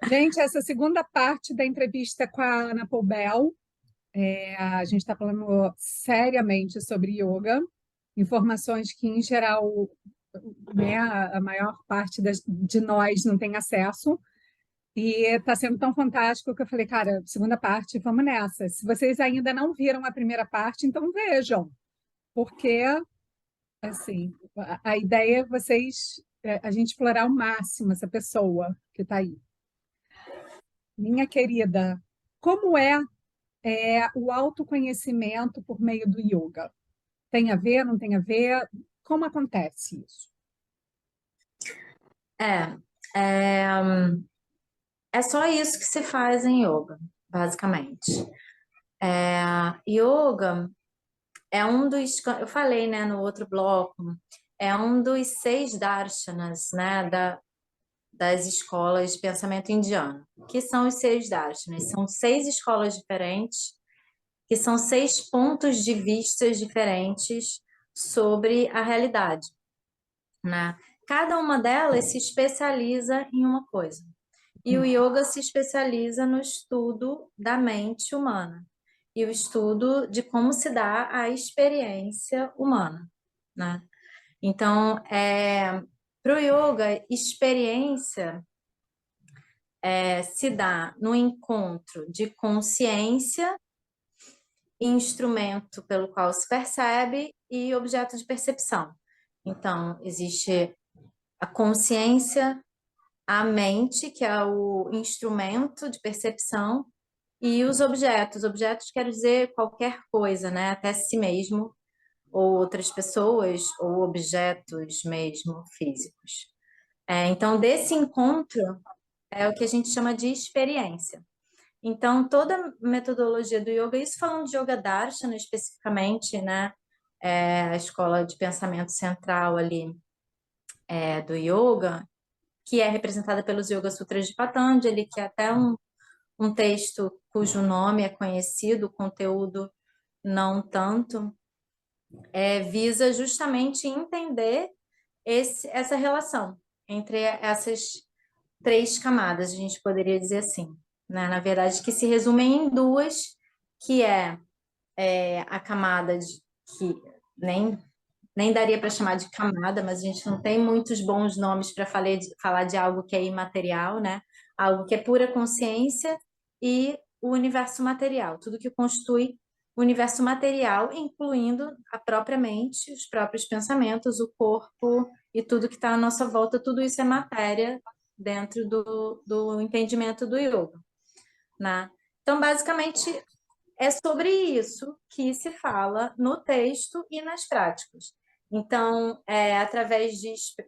Gente, essa segunda parte da entrevista com a Ana Poubel, a gente está falando seriamente sobre yoga, informações que, em geral, né, a maior parte de nós não tem acesso. E está sendo tão fantástico que eu falei, cara, segunda parte, vamos nessa. Se vocês ainda não viram a primeira parte, então vejam, porque, assim, a ideia é a gente explorar ao máximo essa pessoa que está aí. Minha querida, como é o autoconhecimento por meio do yoga? Tem a ver, não tem a ver? Como acontece isso? É, é, é só isso que se faz em yoga, basicamente. Yoga é um dos, eu falei, né, no outro bloco, é um dos 6 darshanas, né, das escolas de pensamento indiano. Que são os 6 darshanas? São 6 escolas diferentes, que são 6 pontos de vista diferentes sobre a realidade, né? Cada uma delas se especializa em uma coisa. E o yoga se especializa no estudo da mente humana e o estudo de como se dá a experiência humana, né? Então, para o yoga, experiência se dá no encontro de consciência, instrumento pelo qual se percebe e objeto de percepção. Então, existe a consciência, a mente, que é o instrumento de percepção, e os objetos. Objetos quer dizer qualquer coisa, né? Até si mesmo, ou outras pessoas, ou objetos mesmo físicos. Então, desse encontro é o que a gente chama de experiência. Então, toda a metodologia do yoga, isso falando de Yoga Darshana especificamente, né? A escola de pensamento central ali do yoga, que é representada pelos Yoga Sutras de Patanjali, que é até um texto cujo nome é conhecido, o conteúdo não tanto, visa justamente entender essa relação entre essas 3 camadas, a gente poderia dizer assim, né? Na verdade, que se resumem em duas, que a camada que nem, nem daria para chamar de camada, mas a gente não tem muitos bons nomes para falar de algo que é imaterial, né? Algo que é pura consciência e o universo material, tudo que constitui o universo material, incluindo a própria mente, os próprios pensamentos, o corpo e tudo que está à nossa volta, tudo isso é matéria dentro do entendimento do yoga, né? Então, basicamente, é sobre isso que se fala no texto e nas práticas. Então, através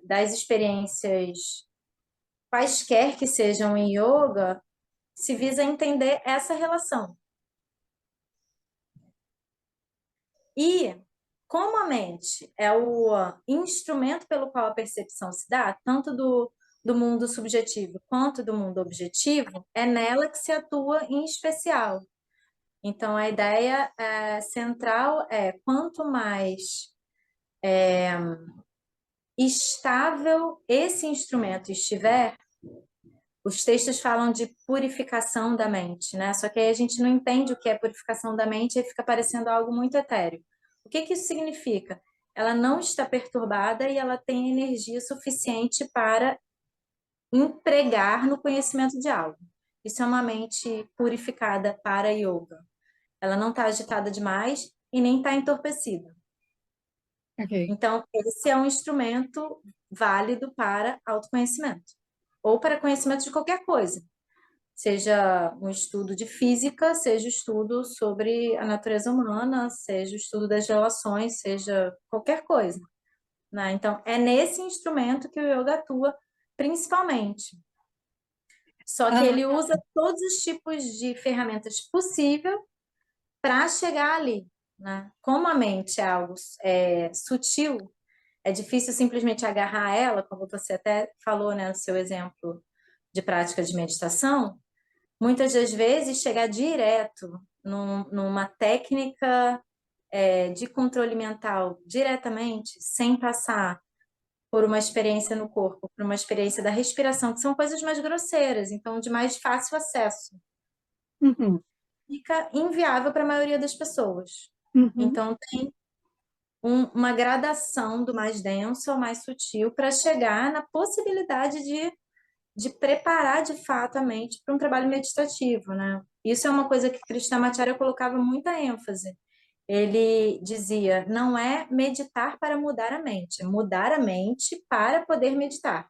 das experiências, quaisquer que sejam em yoga, se visa entender essa relação. E como a mente é o instrumento pelo qual a percepção se dá, tanto do mundo subjetivo quanto do mundo objetivo, é nela que se atua em especial. Então, a ideia central é quanto mais estável esse instrumento estiver, os textos falam de purificação da mente, né? Só que aí a gente não entende o que é purificação da mente e fica parecendo algo muito etéreo. O que que isso significa? Ela não está perturbada e ela tem energia suficiente para empregar no conhecimento de algo. Isso é uma mente purificada para yoga. Ela não está agitada demais e nem está entorpecida. Ok. Então, esse é um instrumento válido para autoconhecimento ou para conhecimento de qualquer coisa, seja um estudo de física, seja um estudo sobre a natureza humana, seja o estudo das relações, seja qualquer coisa, né? Então, é nesse instrumento que o yoga atua principalmente. Só que Ah, ele usa todos os tipos de ferramentas possíveis para chegar ali, né? Como a mente é algo sutil, é difícil simplesmente agarrar ela, como você até falou, né, no seu exemplo de prática de meditação. Muitas das vezes chegar direto numa técnica de controle mental diretamente, sem passar por uma experiência no corpo, por uma experiência da respiração, que são coisas mais grosseiras, então de mais fácil acesso. Uhum. Fica inviável para a maioria das pessoas. Uhum. Então, tem uma gradação do mais denso ao mais sutil para chegar na possibilidade de preparar de fato a mente para um trabalho meditativo, né? Isso é uma coisa que Krishnamacharya colocava muita ênfase. Ele dizia, não é meditar para mudar a mente, é mudar a mente para poder meditar.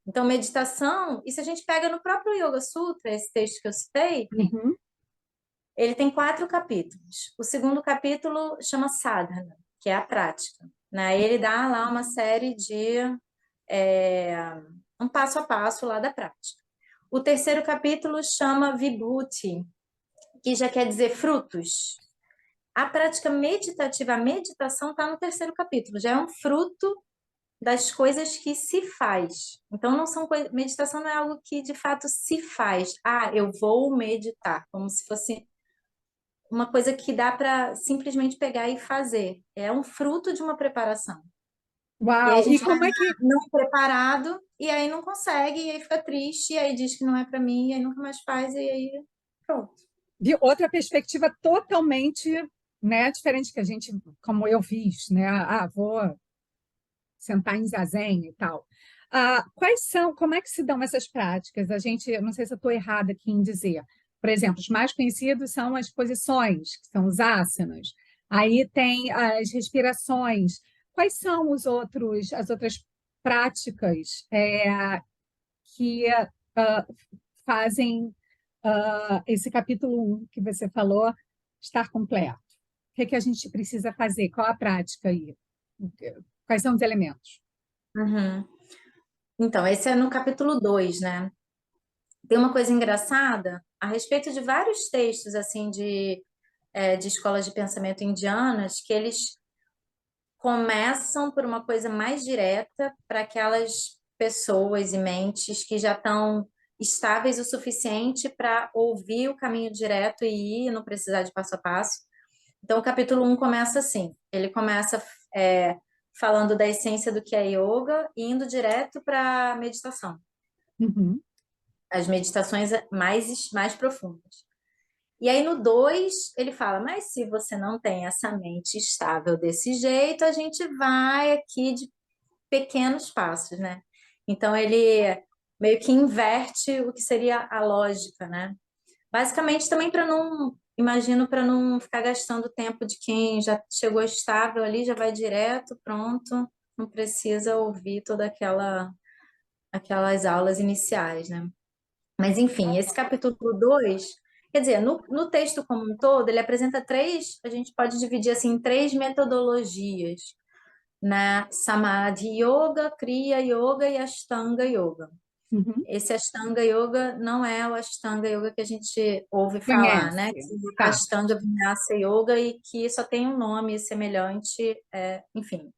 Então, meditação, e se a gente pega no próprio Yoga Sutra, esse texto que eu citei, Uhum. ele tem 4 capítulos. O segundo capítulo chama Sadhana, que é a prática, né? Ele dá lá uma série de um passo a passo lá da prática. O terceiro capítulo chama Vibhuti, que já quer dizer frutos. A prática meditativa, a meditação está no terceiro capítulo, já é um fruto das coisas que se faz. Então, não são meditação não é algo que de fato se faz. Ah, eu vou meditar, como se fosse uma coisa que dá para simplesmente pegar e fazer. É um fruto de uma preparação. E aí a Uau! E gente vai como é que não preparado, e aí não consegue, e aí fica triste, e aí diz que não é para mim, e aí nunca mais faz, e aí pronto. de outra perspectiva totalmente, né, diferente que a gente, como eu fiz, né? Vou sentar em zazen e tal. Quais são, como é que se dão essas práticas? A gente, eu não sei se eu estou errada aqui em dizer. Por exemplo, os mais conhecidos são as posições, que são os asanas. Aí tem as respirações. Quais são as outras práticas que fazem esse capítulo 1 que você falou estar completo? O que é que a gente precisa fazer? Qual a prática aí? Quais são os elementos? Uhum. Então, esse é no capítulo 2, né? Tem uma coisa engraçada a respeito de vários textos, assim, de escolas de pensamento indianas, que eles começam por uma coisa mais direta para aquelas pessoas e mentes que já estão estáveis o suficiente para ouvir o caminho direto e ir, não precisar de passo a passo. Então, o capítulo 1 começa assim: ele começa falando da essência do que é yoga e indo direto para a meditação, Uhum. as meditações mais profundas. E aí no 2 ele fala, mas se você não tem essa mente estável desse jeito, a gente vai aqui de pequenos passos, né? Então ele meio que inverte o que seria a lógica, né? Basicamente também para não, imagino, para não ficar gastando tempo de quem já chegou estável ali, já vai direto, pronto, não precisa ouvir toda aquelas aulas iniciais, né? Mas, enfim, esse capítulo 2, quer dizer, no texto como um todo, ele apresenta três, a gente pode dividir assim em três metodologias, né? Samadhi Yoga, Kriya Yoga e Ashtanga Yoga. Uhum. Esse Ashtanga Yoga não é o Ashtanga Yoga que a gente ouve falar, né? Conhece. Que é Tá. Ashtanga Vinyasa Yoga e que só tem um nome semelhante, enfim,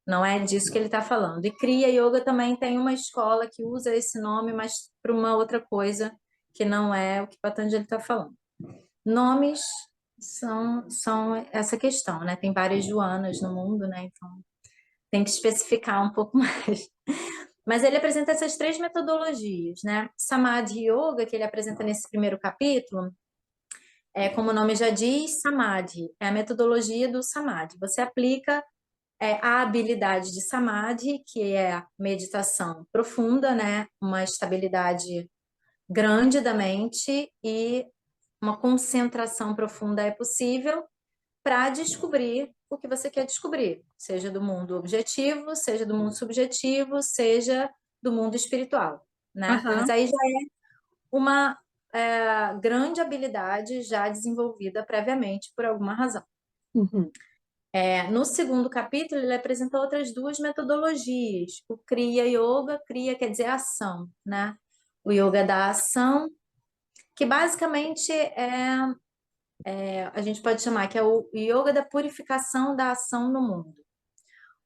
não é disso que ele está falando. E Kriya Yoga também tem uma escola que usa esse nome, mas para uma outra coisa que não é o que Patanjali está falando. Nomes são essa questão, né? Tem várias Joanas no mundo, né? Então tem que especificar um pouco mais. Mas ele apresenta essas três metodologias, né? Samadhi Yoga, que ele apresenta nesse primeiro capítulo, como o nome já diz, Samadhi, é a metodologia do Samadhi. Você aplica a habilidade de Samadhi, que é a meditação profunda, né? Uma estabilidade grande da mente e uma concentração profunda é possível para descobrir o que você quer descobrir, seja do mundo objetivo, seja do mundo subjetivo, seja do mundo espiritual, né? Mas Aham. aí já é uma grande habilidade já desenvolvida previamente por alguma razão. Uhum. No segundo capítulo, ele apresenta outras duas metodologias. O Kriya Yoga, Kriya quer dizer ação, né? O yoga da ação, que basicamente a gente pode chamar que é o yoga da purificação da ação no mundo.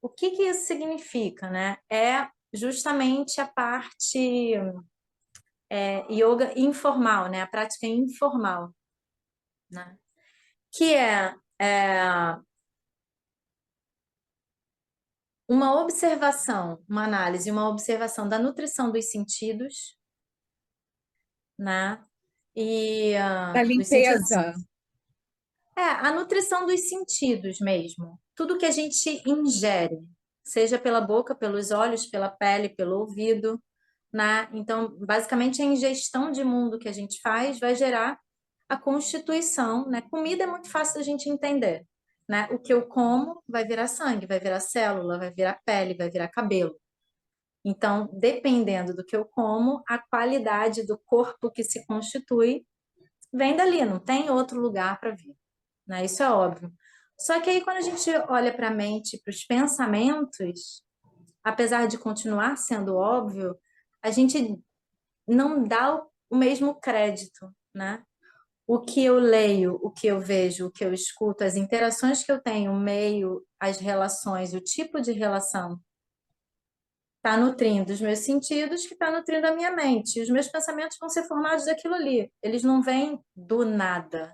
O que que isso significa, né? É justamente a parte yoga informal, né? A prática informal, né? Que é uma observação, uma análise, uma observação da nutrição dos sentidos, né? E Da dos sentidos, limpeza. a nutrição dos sentidos mesmo. Tudo que a gente ingere, seja pela boca, pelos olhos, pela pele, pelo ouvido, né? Então, basicamente, a ingestão de mundo que a gente faz vai gerar a constituição, né? Comida é muito fácil da gente entender, né? O que eu como vai virar sangue, vai virar célula, vai virar pele, vai virar cabelo. Então, dependendo do que eu como, a qualidade do corpo que se constitui vem dali, não tem outro lugar para vir, né? Isso é óbvio. Só que aí, quando a gente olha para a mente, para os pensamentos, apesar de continuar sendo óbvio, a gente não dá o mesmo crédito, né? O que eu leio, o que eu vejo, o que eu escuto, as interações que eu tenho, o meio, as relações, o tipo de relação, está nutrindo os meus sentidos, que está nutrindo a minha mente. E os meus pensamentos vão ser formados daquilo ali. Eles não vêm do nada.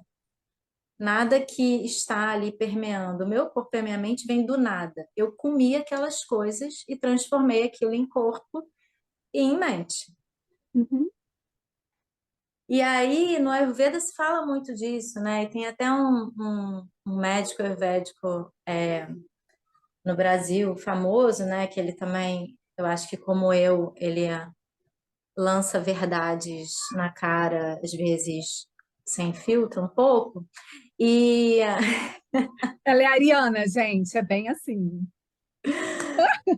Nada que está ali permeando o meu corpo e a minha mente vem do nada. Eu comi aquelas coisas e transformei aquilo em corpo e em mente. Uhum. E aí, no Ayurveda se fala muito disso, né? E tem até um médico ayurvédico no Brasil famoso, né? Que ele também, eu acho que como eu, ele lança verdades na cara, às vezes sem filtro um pouco. E, Ela é ariana, gente, é bem assim.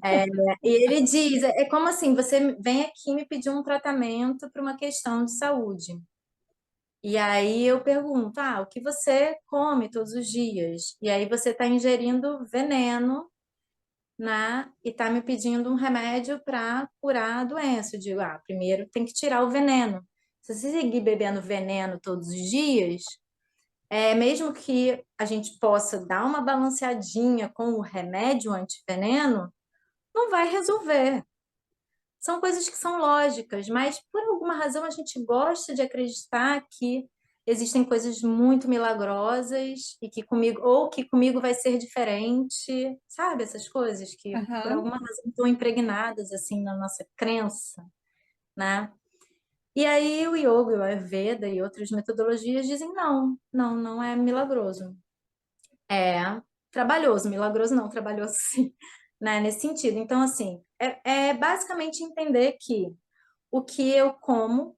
é, e ele diz, é como assim, você vem aqui me pedir um tratamento para uma questão de saúde. E aí eu pergunto, o que você come todos os dias? E aí você está ingerindo veneno, né? E está me pedindo um remédio para curar a doença. Eu digo, primeiro tem que tirar o veneno. Se você seguir bebendo veneno todos os dias, mesmo que a gente possa dar uma balanceadinha com o remédio antiveneno, não vai resolver. São coisas que são lógicas, mas por alguma razão a gente gosta de acreditar que existem coisas muito milagrosas e que comigo, ou que comigo vai ser diferente, sabe? Essas coisas que por Aham. alguma razão estão impregnadas assim na nossa crença, né? E aí o yoga, o Ayurveda e outras metodologias dizem não é milagroso. É trabalhoso, milagroso não, trabalhoso sim, né? Nesse sentido. Então, assim, é basicamente entender que o que eu como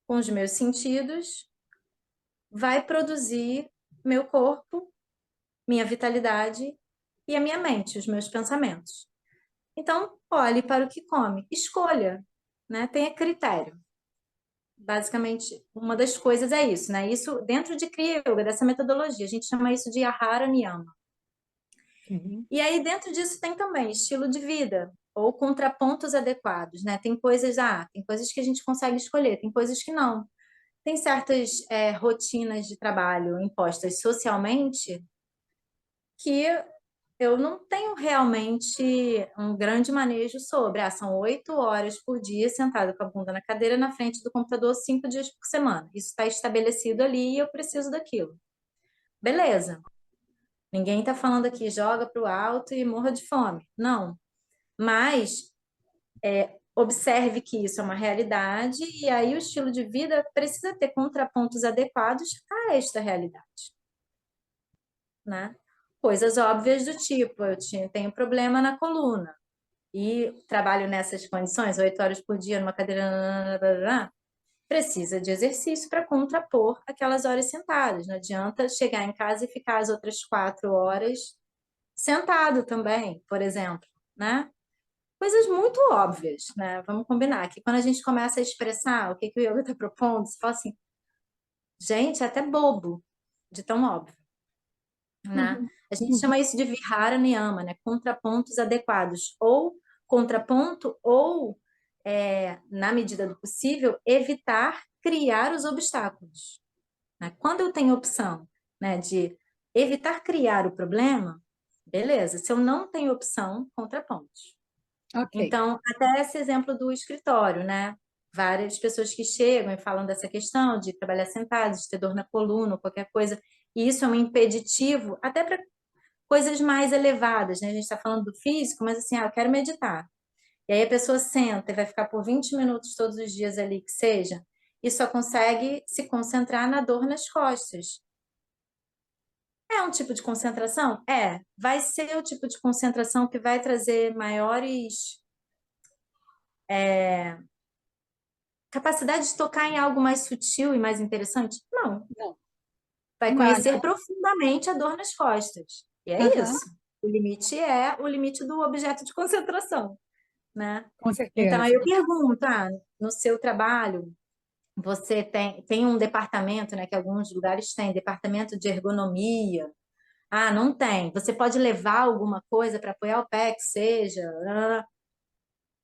com os meus sentidos vai produzir meu corpo, minha vitalidade e a minha mente, os meus pensamentos. Então, olhe para o que come, escolha, né? Tenha critério. Basicamente, uma das coisas é isso, né? Isso dentro de Kriya Yoga, dessa metodologia, a gente chama isso de Ahara Niyama. Ok. E aí, dentro disso, tem também estilo de vida ou contrapontos adequados, né? Tem coisas que a gente consegue escolher, tem coisas que não. Tem certas rotinas de trabalho impostas socialmente que eu não tenho realmente um grande manejo sobre. São 8 horas por dia sentado com a bunda na cadeira na frente do computador 5 dias por semana. Isso está estabelecido ali e eu preciso daquilo. Beleza. Ninguém está falando aqui, joga para o alto e morra de fome. Não. Mas observe que isso é uma realidade e aí o estilo de vida precisa ter contrapontos adequados a esta realidade, né? Coisas óbvias do tipo, tenho problema na coluna e trabalho nessas condições, 8 horas por dia numa cadeira, precisa de exercício para contrapor aquelas horas sentadas. Não adianta chegar em casa e ficar as outras 4 horas sentado também, por exemplo, né? Coisas muito óbvias, né? Vamos combinar que quando a gente começa a expressar o que o yoga está propondo, você fala assim, gente, é até bobo de tão óbvio, né? Uhum. A gente Uhum. chama isso de vihara niyama, né? Contrapontos adequados, ou contraponto, ou, na medida do possível, evitar criar os obstáculos, né? Quando eu tenho opção, né, de evitar criar o problema, beleza. Se eu não tenho opção, contrapontos. Ok. Então, até esse exemplo do escritório, né? Várias pessoas que chegam e falam dessa questão de trabalhar sentados, de ter dor na coluna, qualquer coisa, e isso é um impeditivo, até para coisas mais elevadas, né? A gente está falando do físico, mas assim, eu quero meditar. E aí a pessoa senta e vai ficar por 20 minutos todos os dias ali, que seja, e só consegue se concentrar na dor nas costas. É um tipo de concentração? É. Vai ser o tipo de concentração que vai trazer maiores capacidade de tocar em algo mais sutil e mais interessante? Não. Não. Vai Não, conhecer profundamente a dor nas costas. E é aham, isso. O limite é o limite do objeto de concentração, né? com Então, aí certeza. eu pergunto, no seu trabalho, você tem um departamento, né, que alguns lugares têm, departamento de ergonomia. Ah, não tem. Você pode levar alguma coisa para apoiar o pé, que seja,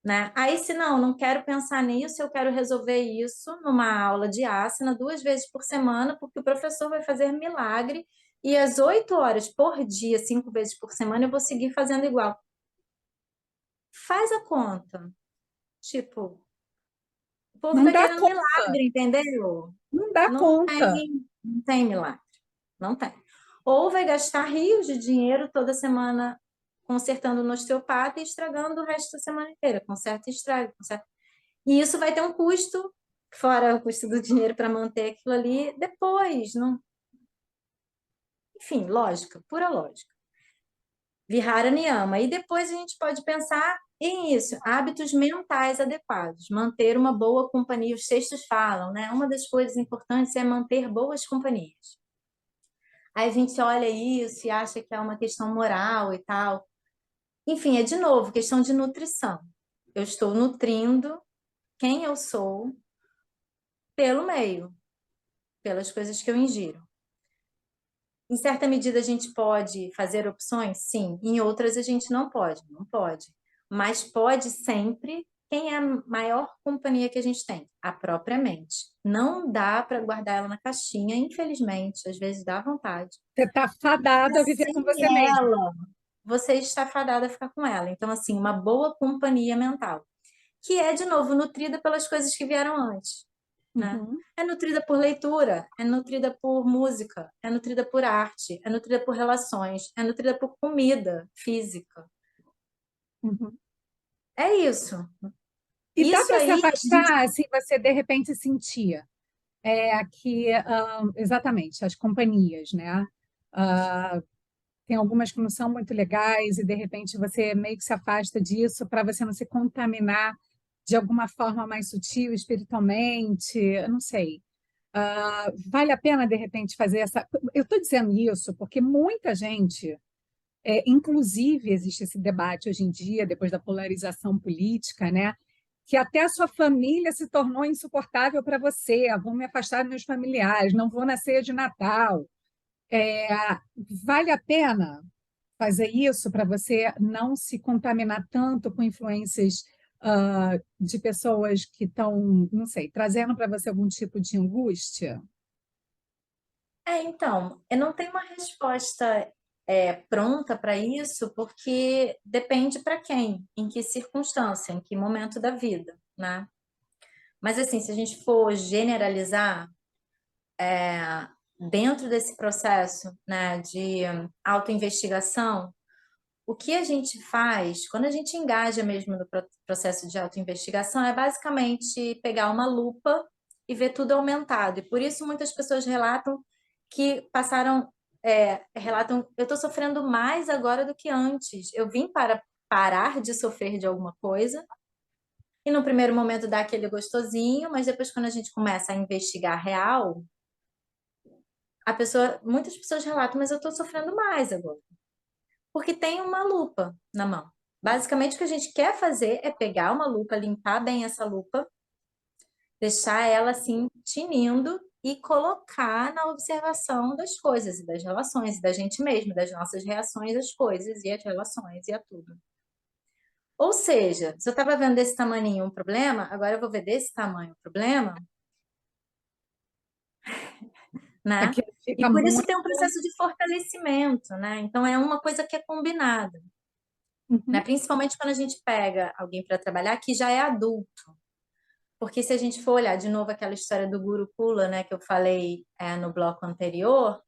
né? Aí, se não quero pensar nisso, eu quero resolver isso numa aula de asana 2 vezes por semana, porque o professor vai fazer milagre e às 8 horas por dia, 5 vezes por semana, eu vou seguir fazendo igual. Faz a conta. Tipo, o povo Não tá dá querendo conta. milagre, entendeu? Não dá Não conta. tem, não tem milagre. Não tem. Ou vai gastar rios de dinheiro toda semana consertando no osteopata e estragando o resto da semana inteira. Conserta e estraga, conserta. E isso vai ter um custo, fora o custo do dinheiro para manter aquilo ali depois. Não... Enfim, lógica, pura lógica. Vihara Niyama. E depois a gente pode pensar em isso, hábitos mentais adequados, manter uma boa companhia. Os textos falam, né? Uma das coisas importantes é manter boas companhias. Aí a gente olha isso e acha que é uma questão moral e tal. Enfim, é de novo questão de nutrição. Eu estou nutrindo quem eu sou pelo meio, pelas coisas que eu ingiro. Em certa medida, a gente pode fazer opções? Sim. Em outras, a gente não pode. Não pode. Mas pode sempre. Quem é a maior companhia que a gente tem? A própria mente. Não dá para guardar ela na caixinha, infelizmente. Às vezes dá vontade. Você está fadado a Mas viver sem com você mesmo. ela, você está fadada a ficar com ela. Então, assim, uma boa companhia mental, que é, de novo, nutrida pelas coisas que vieram antes, né? Uhum, É nutrida por leitura, é nutrida por música, é nutrida por arte, é nutrida por relações, é nutrida por comida física. uhum. É isso. E dá Isso para se aí, a gente... afastar, assim, você de repente sentir que, exatamente, as companhias, né? Ah, tem algumas que não são muito legais e de repente você meio que se afasta disso para você não se contaminar de alguma forma mais sutil, espiritualmente, eu não sei. Vale a pena, de repente, fazer essa. Eu estou dizendo isso porque muita gente, inclusive, existe esse debate hoje em dia, depois da polarização política, né? Que até a sua família se tornou insuportável para você. Vou me afastar dos meus familiares, não vou na ceia de Natal. É, vale a pena fazer isso para você não se contaminar tanto com influências de pessoas que estão, não sei, trazendo para você algum tipo de angústia? Então, eu não tenho uma resposta pronta para isso, porque depende para quem, em que circunstância, em que momento da vida, né? Mas assim, se a gente for generalizar, dentro desse processo, né, de autoinvestigação, o que a gente faz, quando a gente engaja mesmo no processo de autoinvestigação, é basicamente pegar uma lupa e ver tudo aumentado. E por isso muitas pessoas relatam que relatam, eu estou sofrendo mais agora do que antes. Eu vim para parar de sofrer de alguma coisa, e no primeiro momento dá aquele gostosinho, mas depois quando a gente começa a investigar real, muitas pessoas relatam, mas eu estou sofrendo mais agora. Porque tem uma lupa na mão. Basicamente, o que a gente quer fazer é pegar uma lupa, limpar bem essa lupa, deixar ela assim, tinindo e colocar na observação das coisas e das relações, e da gente mesmo, das nossas reações às coisas e às relações e a tudo. Ou seja, se eu estava vendo desse tamanho um problema, agora eu vou ver desse tamanho um problema, né? Aqui E fica por isso muito. tem um processo de fortalecimento, né? Então é uma coisa que é combinada, né? Uhum. Principalmente quando a gente pega alguém para trabalhar que já é adulto. Porque se a gente for olhar de novo aquela história do Gurukula, né, que eu falei no bloco anterior,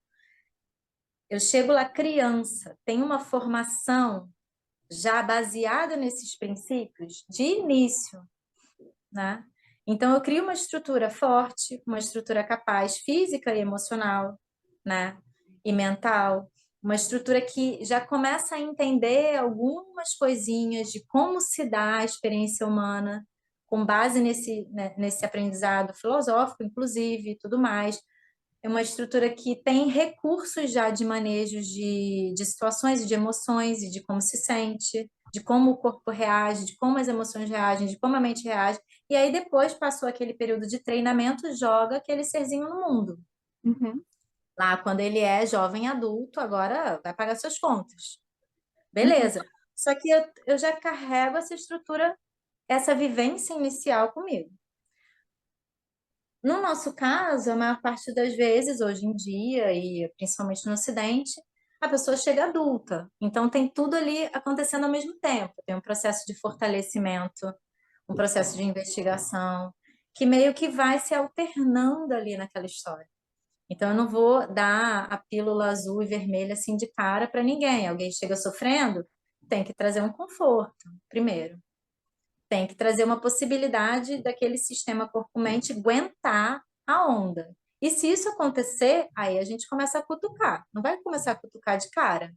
Eu chego lá criança, tem uma formação já baseada nesses princípios de início, né? Então, eu crio uma estrutura forte, uma estrutura capaz, física e emocional, né? E mental, uma estrutura que já começa a entender algumas coisinhas de como se dá a experiência humana, com base nesse aprendizado filosófico, inclusive, e tudo mais. É uma estrutura que tem recursos já de manejo de situações e de emoções e de como se sente, de como o corpo reage, de como as emoções reagem, de como a mente reage. E aí depois passou aquele período de treinamento, joga aquele serzinho no mundo. Uhum, Lá quando ele é jovem adulto, agora vai pagar suas contas. uhum, Beleza. Só que eu já carrego essa estrutura, essa vivência inicial comigo. No nosso caso, a maior parte das vezes, hoje em dia, e principalmente no Ocidente, a pessoa chega adulta. Então, tem tudo ali acontecendo ao mesmo tempo. Tem um processo de fortalecimento, um processo de investigação, que meio que vai se alternando ali naquela história. Então, eu não vou dar a pílula azul e vermelha assim de cara para ninguém. Alguém chega sofrendo, tem que trazer um conforto, primeiro. Tem que trazer uma possibilidade daquele sistema corpo-mente aguentar a onda. E se isso acontecer, aí a gente começa a cutucar. Não vai começar a cutucar de cara.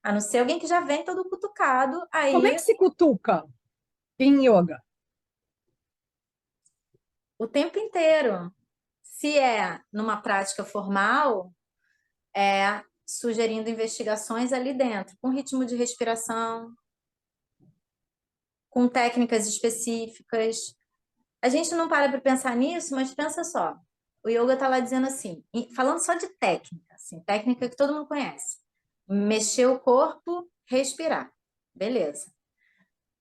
A não ser alguém que já vem todo cutucado, como é aí que se cutuca em yoga? o tempo inteiro. Se é numa prática formal, é sugerindo investigações ali dentro, com ritmo de respiração, com técnicas específicas. A gente não para pensar nisso, mas pensa só. O yoga está lá dizendo assim, falando só de técnica, assim, técnica que todo mundo conhece. Mexer o corpo, respirar. Beleza.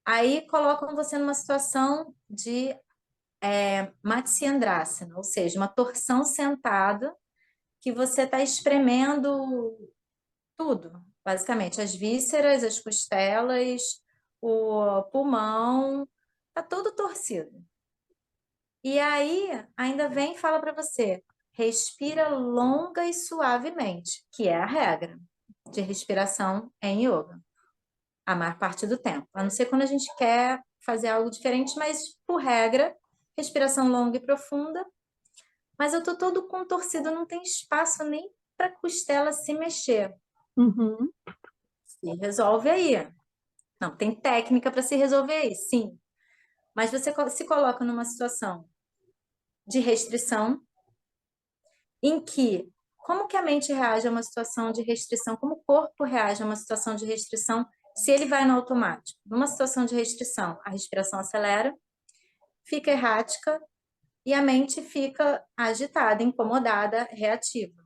Aí colocam você numa situação de Matsyendrasana, ou seja, uma torção sentada que você está espremendo tudo, basicamente, as vísceras, as costelas, o pulmão, tá tudo torcido. E aí, ainda vem e fala para você, respira longa e suavemente, que é a regra de respiração em yoga, a maior parte do tempo. A não ser quando a gente quer fazer algo diferente, mas por regra, respiração longa e profunda. Mas eu tô todo contorcido, não tem espaço nem para costela se mexer. Uhum, Se resolve aí. Não, tem técnica para se resolver aí, sim. Mas você se coloca numa situação de restrição, em que como que a mente reage a uma situação de restrição, como o corpo reage a uma situação de restrição, se ele vai no automático. Numa situação de restrição, a respiração acelera, fica errática e a mente fica agitada, incomodada, reativa.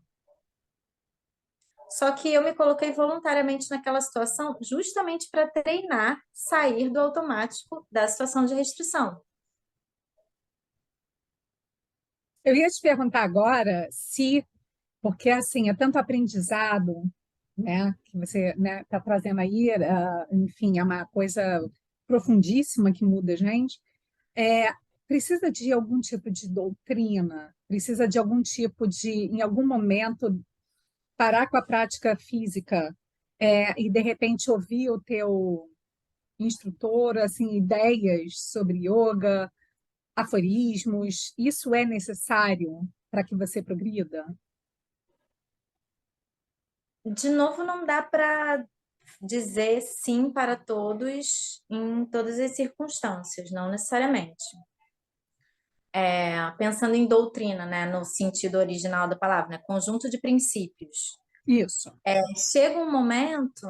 Só que eu me coloquei voluntariamente naquela situação justamente para treinar sair do automático da situação de restrição. eu ia te perguntar agora se, porque assim, é tanto aprendizado, né, que você, né, está trazendo aí, enfim, é uma coisa profundíssima que muda a gente. É, precisa de algum tipo de doutrina, precisa de algum tipo de, em algum momento, parar com a prática física, e de repente ouvir o teu instrutor, assim, ideias sobre yoga, aforismos, isso é necessário para que você progrida? De novo, não dá para dizer sim para todos em todas as circunstâncias, não necessariamente. Pensando em doutrina, né, no sentido original da palavra, né, conjunto de princípios. Isso. Chega um momento,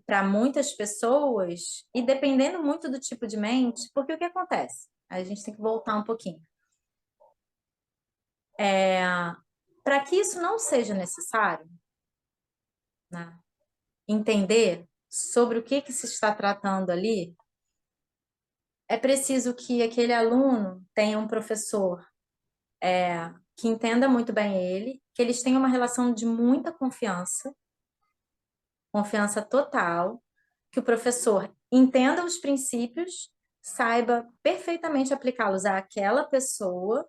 para muitas pessoas, e dependendo muito do tipo de mente, porque o que acontece? A gente tem que voltar um pouquinho. Para que isso não seja necessário, né, entender sobre o que se está tratando ali, é preciso que aquele aluno tenha um professor que entenda muito bem ele, que eles tenham uma relação de muita confiança, confiança total, que o professor entenda os princípios, saiba perfeitamente aplicá-los àquela pessoa,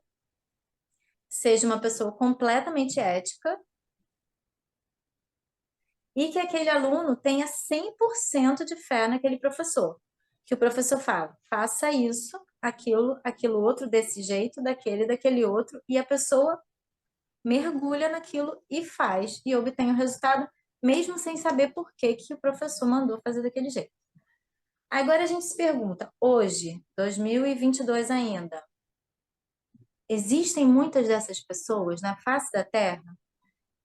seja uma pessoa completamente ética e que aquele aluno tenha 100% de fé naquele professor. Que o professor fala, faça isso, aquilo, aquilo outro, desse jeito, daquele outro, e a pessoa mergulha naquilo e faz, e obtém o resultado, mesmo sem saber por que que o professor mandou fazer daquele jeito. Agora a gente se pergunta, hoje, 2022 ainda, existem muitas dessas pessoas na face da Terra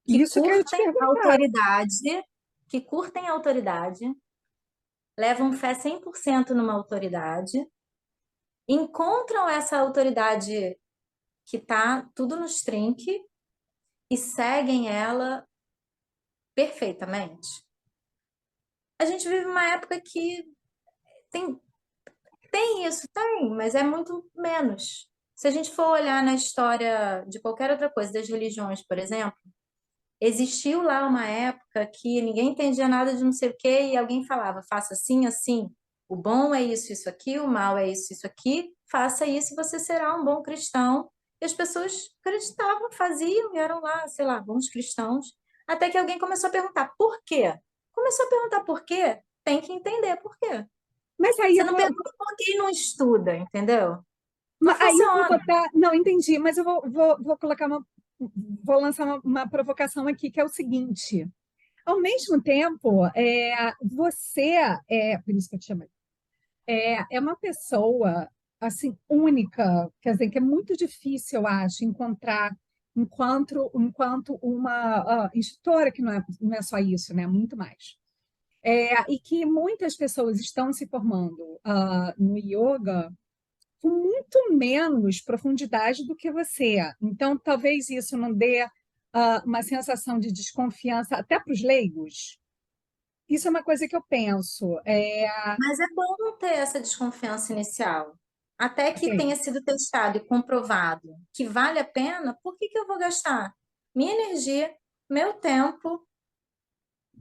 que Isso que eu ia te curtem a perguntar. autoridade, que curtem a autoridade, levam fé 100% numa autoridade, encontram essa autoridade que está tudo nos trinques e seguem ela perfeitamente. A gente vive uma época que tem, tem isso, tem, mas é muito menos. Se a gente for olhar na história de qualquer outra coisa, das religiões, por exemplo, existiu lá uma época que ninguém entendia nada de não sei o quê e alguém falava, faça assim, assim. O bom é isso aqui, o mal é isso aqui. Faça isso e você será um bom cristão. E as pessoas acreditavam, faziam e eram lá, sei lá, bons cristãos. Até que alguém começou a perguntar por quê? Começou a perguntar por quê? Tem que entender por quê. Mas aí Você eu não vou, pergunta por quê e não estuda, entendeu? Não aí eu vou funciona. botar. Não, entendi, mas eu vou colocar uma. Vou lançar uma provocação aqui, que é o seguinte. Ao mesmo tempo, você por isso que eu te chamei, é uma pessoa assim única, quer dizer, que é muito difícil, eu acho, encontrar enquanto uma instrutora, que não é só isso, né? Muito mais. E que muitas pessoas estão se formando no yoga com muito menos profundidade do que você. Então, talvez isso não dê uma sensação de desconfiança até para os leigos. Isso é uma coisa que eu penso. Mas é bom não ter essa desconfiança inicial. Até que Ok. tenha sido testado e comprovado que vale a pena, por que que eu vou gastar minha energia, meu tempo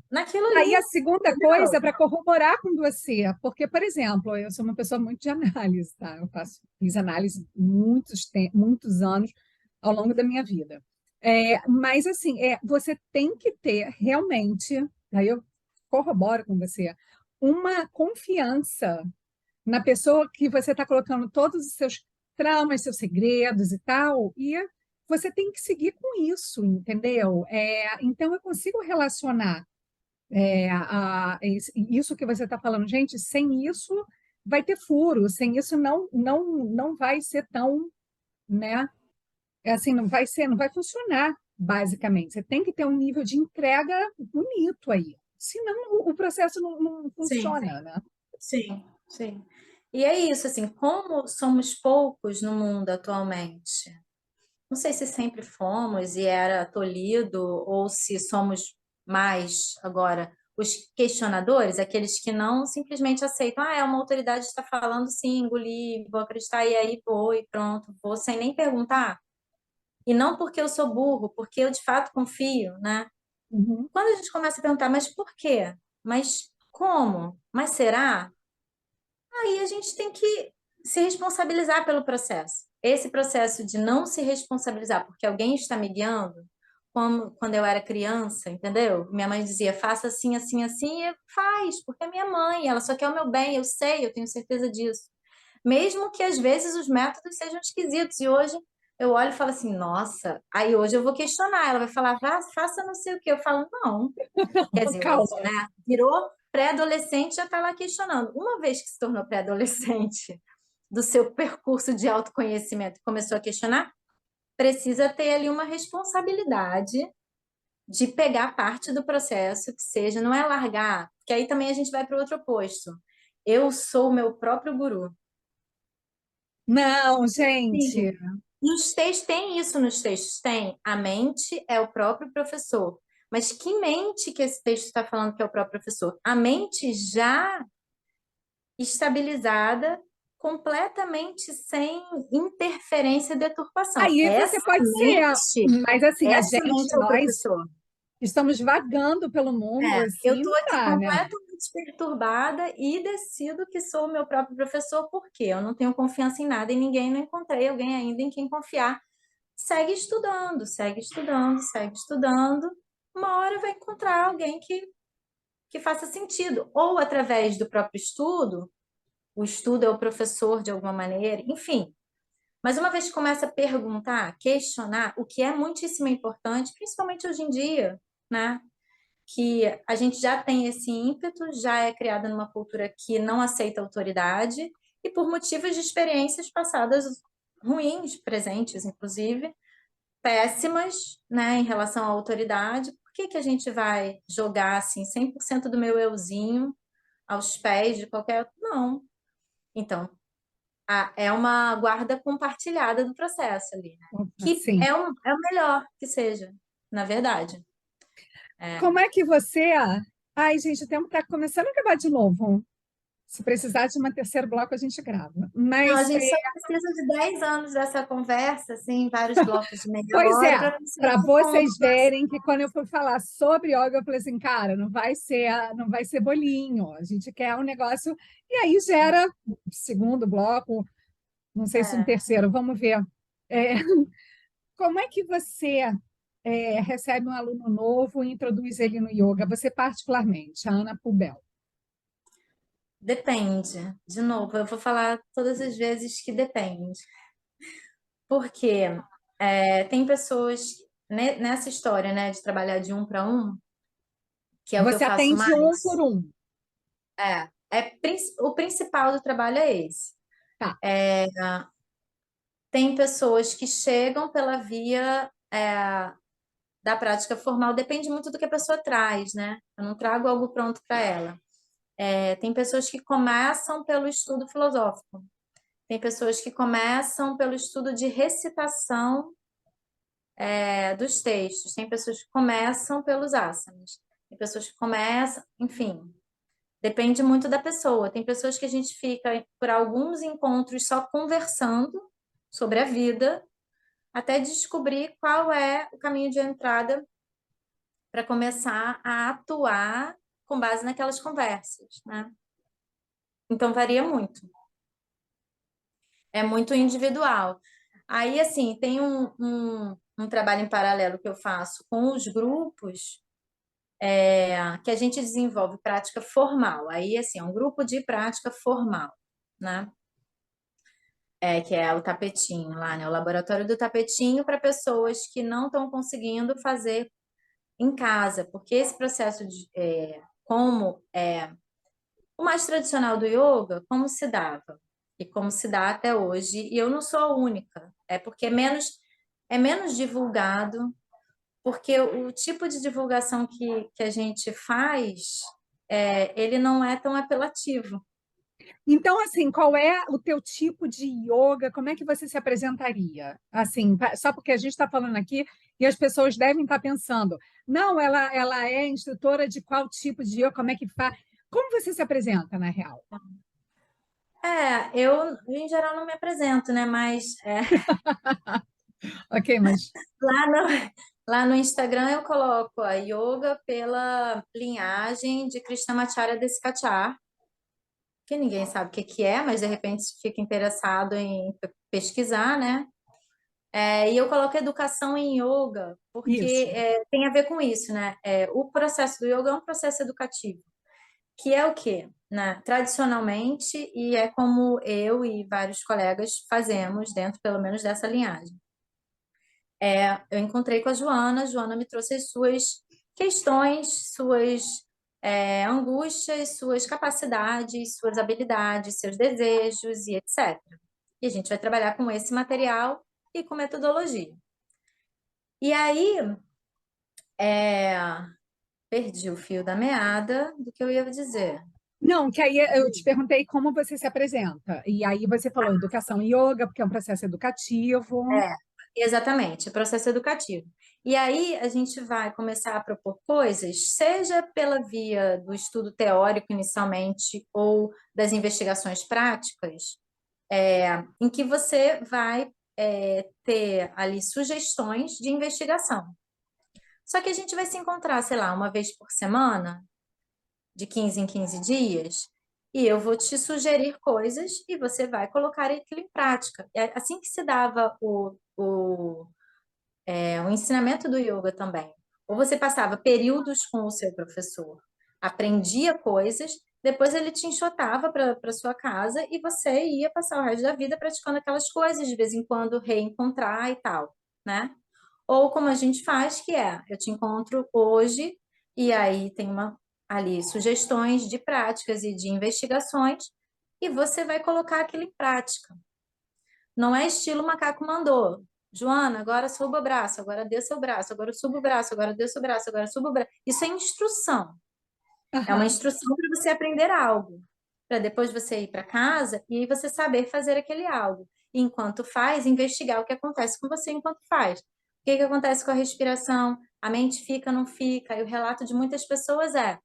naquilo Aí a ali? segunda coisa é Entendeu? para corroborar com você, porque, por exemplo, eu sou uma pessoa muito de análise, tá? Fiz análise muitos anos ao longo da minha vida. Mas, assim, você tem que ter realmente, aí eu corroboro com você, uma confiança na pessoa que você está colocando todos os seus traumas, seus segredos e tal, e você tem que seguir com isso, entendeu? Então, eu consigo relacionar isso que você está falando, gente, sem isso vai ter furo, sem isso não vai ser tão, né? Assim, não vai funcionar, basicamente. Você tem que ter um nível de entrega bonito aí. Senão o processo não Sim, funciona, né? sim, sim. E é isso, assim, como somos poucos no mundo atualmente, não sei se sempre fomos e era tolhido, ou se somos mais agora os questionadores, aqueles que não simplesmente aceitam, é uma autoridade está falando, sim, engoli, vou acreditar, e aí vou, e pronto, vou, sem nem perguntar. E não porque eu sou burro, porque eu de fato confio, né? Uhum. Quando a gente começa a perguntar, mas por quê? Mas como? Mas será? Aí a gente tem que se responsabilizar pelo processo. Esse processo de não se responsabilizar porque alguém está me guiando, como quando eu era criança, entendeu? Minha mãe dizia, faça assim, assim, assim, e faz, porque é minha mãe, ela só quer o meu bem, eu sei, eu tenho certeza disso. Mesmo que às vezes os métodos sejam esquisitos, e hoje eu olho e falo assim, nossa, aí hoje eu vou questionar, ela vai falar, faça não sei o que, eu falo, não, quer dizer, hoje, Calma. né? Virou pré-adolescente, já está lá questionando. Uma vez que se tornou pré-adolescente do seu percurso de autoconhecimento, começou a questionar, precisa ter ali uma responsabilidade de pegar parte do processo, que seja, não é largar, porque aí também a gente vai para o outro oposto. Eu sou o meu próprio guru. Não, gente. Sim. Nos textos, tem isso nos textos? Tem. A mente é o próprio professor. Mas que mente que esse texto está falando que é o próprio professor? A mente já estabilizada, completamente sem interferência e deturpação. Aí você pode ser, mas assim, Essa mente é o nós professor. estamos vagando pelo mundo, Eu assim, estou não aqui dá, né? completamente perturbada e decido que sou o meu próprio professor, porque eu não tenho confiança em nada, em ninguém, não encontrei alguém ainda em quem confiar. Segue estudando, segue estudando, segue estudando. Uma hora vai encontrar alguém que que faça sentido, ou através do próprio estudo, o estudo é o professor de alguma maneira, enfim. Mas uma vez que começa a perguntar, questionar, o que é muitíssimo importante, principalmente hoje em dia, né? Que a gente já tem esse ímpeto, já é criada numa cultura que não aceita autoridade, e por motivos de experiências passadas ruins, presentes, inclusive, péssimas, né, em relação à autoridade, por que que a gente vai jogar assim 100% do meu euzinho aos pés de qualquer... Não. Então, é uma guarda compartilhada do processo ali, né? Que Assim, é o melhor que seja, na verdade. É. como é que você... Ai, gente, o tempo está começando a acabar de novo. Se precisar de um terceiro bloco, a gente grava. Não, a Mas, gente só precisa de 10 anos dessa conversa, assim, vários blocos de meia pois é, hora, para você para dar um ponto. vocês verem que quando eu for falar sobre yoga, eu falei assim, cara, não vai ser bolinho. A gente quer um negócio... E aí gera segundo bloco, não sei se um É. terceiro, vamos ver. É, como é que você recebe um aluno novo e introduz ele no yoga? Você particularmente, a Ana Pubel. Depende. De novo, eu vou falar todas as vezes que depende. Porque tem pessoas nessa história, né, de trabalhar de um para um, que é o que eu Você faço atende um por mais. um. O principal do trabalho é esse. Tá. Tem pessoas que chegam pela via da prática formal, depende muito do que a pessoa traz, né? Eu não trago algo pronto para ela. Tem pessoas que começam pelo estudo filosófico, tem pessoas que começam pelo estudo de recitação dos textos, tem pessoas que começam pelos asanas, tem pessoas que começam, enfim, depende muito da pessoa. Tem pessoas que a gente fica por alguns encontros só conversando sobre a vida, até descobrir qual é o caminho de entrada para começar a atuar com base naquelas conversas, né? Então varia muito, é muito individual. Aí, assim, tem um trabalho em paralelo que eu faço com os grupos, que a gente desenvolve prática formal. Aí, assim, é um grupo de prática formal, né? Que é o tapetinho lá, né? O laboratório do tapetinho para pessoas que não estão conseguindo fazer em casa, porque esse processo como o mais tradicional do yoga, como se dava e como se dá até hoje, e eu não sou a única, é porque é menos divulgado, porque o tipo de divulgação que a gente faz, ele não é tão apelativo. Então, assim, qual é o teu tipo de yoga? Como é que você se apresentaria? Assim, só porque a gente está falando aqui e as pessoas devem estar pensando, não, ela é instrutora de qual tipo de yoga? Como é que faz? Como você se apresenta, na real? Eu em geral não me apresento, né? Mas Ok, mas lá no, lá no Instagram eu coloco a yoga pela linhagem de Krishnamacharya Desikachar, que ninguém sabe o que que é, mas de repente fica interessado em pesquisar, né? E eu coloco educação em yoga, porque isso. tem a ver com isso, né? O processo do yoga é um processo educativo, que é o quê? Né? Tradicionalmente, e é como eu e vários colegas fazemos dentro, pelo menos, dessa linhagem. Eu encontrei com a Joana me trouxe as suas questões, suas angústias, suas capacidades, suas habilidades, seus desejos e etc. E a gente vai trabalhar com esse material e com metodologia. E aí, é, perdi o fio da meada do que eu ia dizer. Não, que aí eu te perguntei como você se apresenta. E aí você falou educação e yoga, porque é um processo educativo. É, exatamente, processo educativo. E aí a gente vai começar a propor coisas, seja pela via do estudo teórico inicialmente ou das investigações práticas, em que você vai ter ali sugestões de investigação. Só que a gente vai se encontrar, sei lá, uma vez por semana, de 15 em 15 dias, e eu vou te sugerir coisas e você vai colocar aquilo em prática. É assim que se dava o ensinamento do yoga também. Ou você passava períodos com o seu professor, aprendia coisas, depois ele te enxotava para sua casa e você ia passar o resto da vida praticando aquelas coisas, de vez em quando reencontrar e tal, né? Ou como a gente faz, que é, eu te encontro hoje e aí tem ali sugestões de práticas e de investigações e você vai colocar aquilo em prática. Não é estilo macaco mandou. Joana, agora suba o braço, agora desça o braço, agora suba o braço, agora desça o braço, agora suba o braço. Isso é instrução. É uma Aham. instrução para você aprender algo, para depois você ir para casa e você saber fazer aquele algo. E enquanto faz, investigar o que acontece com você enquanto faz. O que que acontece com a respiração? A mente fica, não fica? E o relato de muitas pessoas é,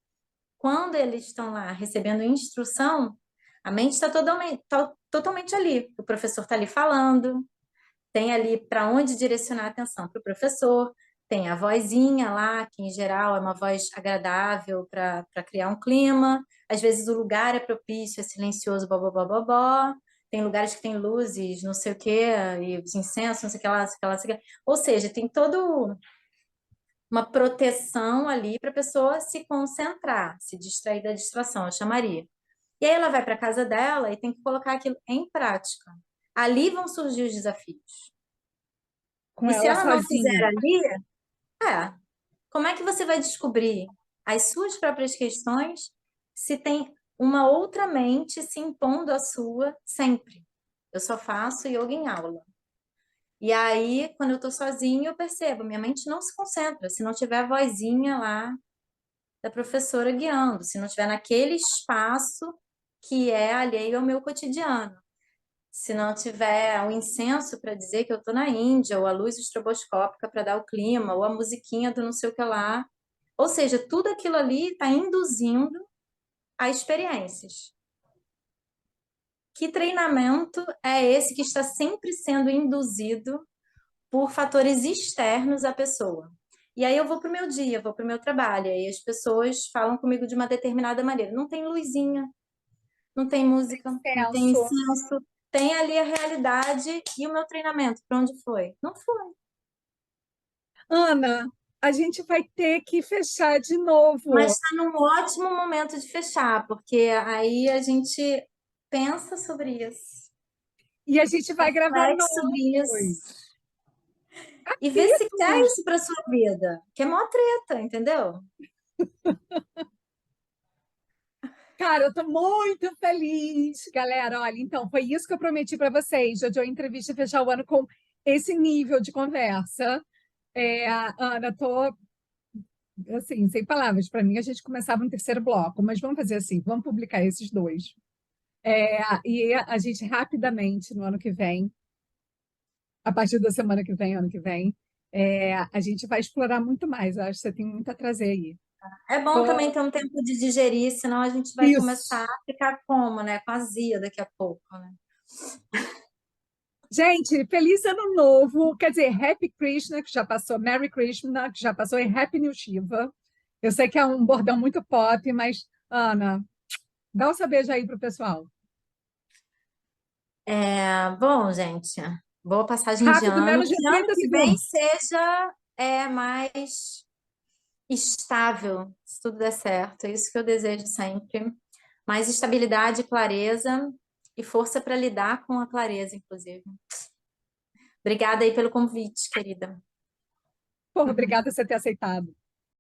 quando eles estão lá recebendo instrução, a mente está totalmente ali. O professor está ali falando, tem ali para onde direcionar a atenção para o professor, tem a vozinha lá, que em geral é uma voz agradável para criar um clima. Às vezes o lugar é propício, é silencioso, bó. Tem lugares que tem luzes, não sei o quê, e os incensos, não sei o que lá, não sei o que lá, não sei o que lá. Ou seja, tem todo uma proteção ali para a pessoa se concentrar, se distrair da distração, eu chamaria. E aí ela vai para a casa dela e tem que colocar aquilo em prática. Ali vão surgir os desafios. Com E se ela ela não fizer sozinha. ali, como é que você vai descobrir as suas próprias questões se tem uma outra mente se impondo à sua sempre? Eu só faço yoga em aula. E aí, quando eu estou sozinha, eu percebo, minha mente não se concentra. Se não tiver a vozinha lá da professora guiando, se não estiver naquele espaço que é alheio ao meu cotidiano. Se não tiver o incenso para dizer que eu estou na Índia, ou a luz estroboscópica para dar o clima, ou a musiquinha do não sei o que lá. Ou seja, tudo aquilo ali está induzindo a experiências. Que treinamento é esse que está sempre sendo induzido por fatores externos à pessoa? E aí eu vou para o meu dia, vou para o meu trabalho, e as pessoas falam comigo de uma determinada maneira. Não tem luzinha, não tem música, não tem Tenso. incenso, tem ali a realidade e o meu treinamento, para onde foi? Não foi. Ana, a gente vai ter que fechar de Mas novo. está num ótimo momento de fechar, porque aí a gente pensa sobre isso, E a gente vai gravar reflete sobre novos. isso e vê se quer Capítulos. isso para sua vida, que é mó treta, entendeu? Cara, eu tô muito feliz, galera. Olha, então, foi isso que eu prometi para vocês. Jojo Entrevista fechar o ano com esse nível de conversa. Ana, tô assim, sem palavras. Para mim, a gente começava um terceiro bloco, mas vamos fazer assim, vamos publicar esses dois. E a gente rapidamente, no ano que vem, a partir da semana que vem, ano que vem, a gente vai explorar muito mais. Eu acho que você tem muito a trazer aí. É bom também Tô- ter um tempo de digerir, senão a gente vai começar Isso. a ficar como, né? Com azia daqui a pouco, né? Gente, feliz ano novo. Quer dizer, Happy Krishna, que já passou, Merry Krishna, que já passou, e Happy New Shiva. Eu sei que é um bordão muito pop, mas, Ana, dá um beijo aí pro pessoal. Bom, gente, boa passagem de Rápido, ano. menos de Que ano 30 que vem segundos. seja mais estável, se tudo der certo. É isso que eu desejo sempre. Mais estabilidade, clareza e força para lidar com a clareza, inclusive. Obrigada aí pelo convite, querida. Porra, obrigada por você ter aceitado.